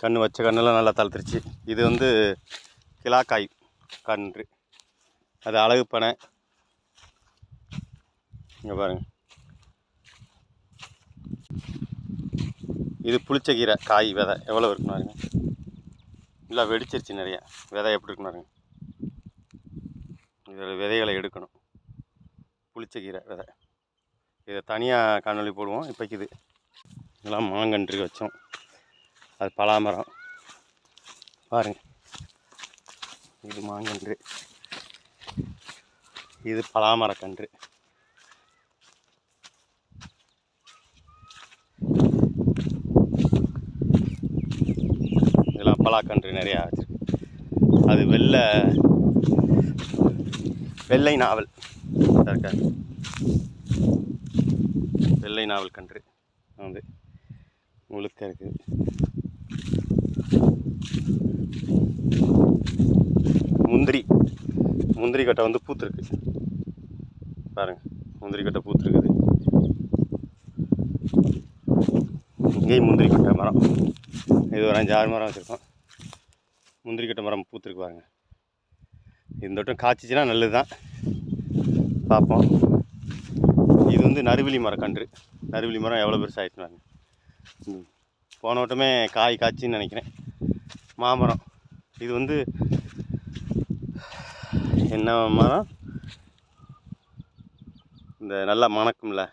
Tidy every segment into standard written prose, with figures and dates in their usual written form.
கன்று வச்ச கண்ணெல்லாம் நல்லா தளர்த்துருச்சு. இது வந்து கிலாக்காய் கன்று, அது அழகு பனை. இங்கே பாருங்கள், இது புளிச்சக்கீரை காய் விதை எவ்வளோ இருக்குன்னு பாருங்க. இல்லை வெடிச்சிருச்சு நிறைய. விதை எப்படி இருக்குன்னு பாருங்க. இதில் விதைகளை எடுக்கணும். புளிச்சக்கீரை விதை, இதை தனியாக காணொளி போடுவோம். இப்போக்கு இது இதெல்லாம் மாங்கன்று வச்சோம். அது பலாமரம் பாருங்கள். இது மாங்கன்று, இது பலாமரக்கன்று. இதெல்லாம் பலாக்கன்று நிறையா வச்சுருக்கு. அது வெள்ளை நாவல் இருக்காது, வெள்ளை நாவல் கன்று வந்து முழுக்க இருக்குது. முந்திரி கட்டை வந்து பூத்துருக்கு பாருங்கள். முந்திரி கட்டை பூத்துருக்குது. இங்கேயும் முந்திரி கட்டை மரம், இது ஒரு 5-6 மரம் வச்சுருக்கோம். முந்திரி கட்டை மரம் பூத்துருக்கு பாருங்கள். இந்த வட்டம் காய்ச்சிச்சின்னா நல்லது தான், பார்ப்போம். இது வந்து நறுவிலி மரக்கன்று. நறுவிலி மரம் எவ்வளோ பெருசாகிடுச்சுனாங்க. போன வட்டமே காய் காய்ச்சின்னு நினைக்கிறேன். மாமரம், இது வந்து என்ன மரம், இந்த நல்லா மணக்கும்ல,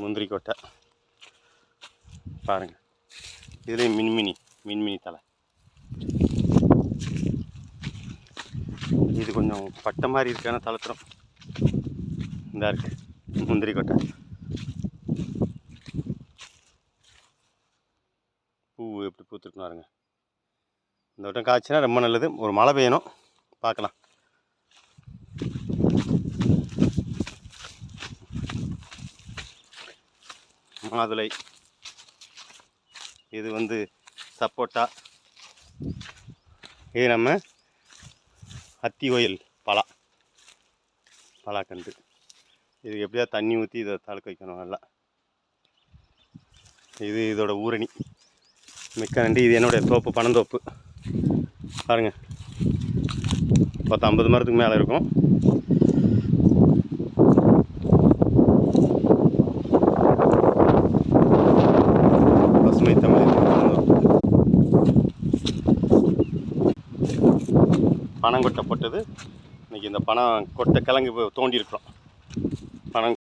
முந்திரி கொட்டை பாருங்கள். இதுலேயும் மின்மினி தலை. இது கொஞ்சம் பட்டை மாதிரி இருக்கான தளர்த்துறோம். இந்த இருக்குது முந்திரி கொட்டை. பூ எப்படி பூத்துருக்குன்னு பாருங்க. இந்த வட்டம் காய்ச்சினா ரொம்ப நல்லது. ஒரு மழை பெய்யணும், பார்க்கலாம். மாதுளை, இது வந்து சப்போட்டா. இது நம்ம அத்தி கோயில் பலாக்கன்று. இதுக்கு எப்படியா தண்ணி ஊற்றி இதை தழுக்க வைக்கணும் நல்லா. இது இதோட ஊரணி. மிக்க நன்றி. இது என்னுடைய தோப்பு, பனந்தோப்பு பாருங்கள். 50 மரத்துக்கு மேலே இருக்கும். பசுமை தமிழ் பனங்கொட்டை போட்டது. இன்றைக்கி இந்த பனம் கொட்டை கிழங்கு தோண்டி இருக்கிறோம். பனம்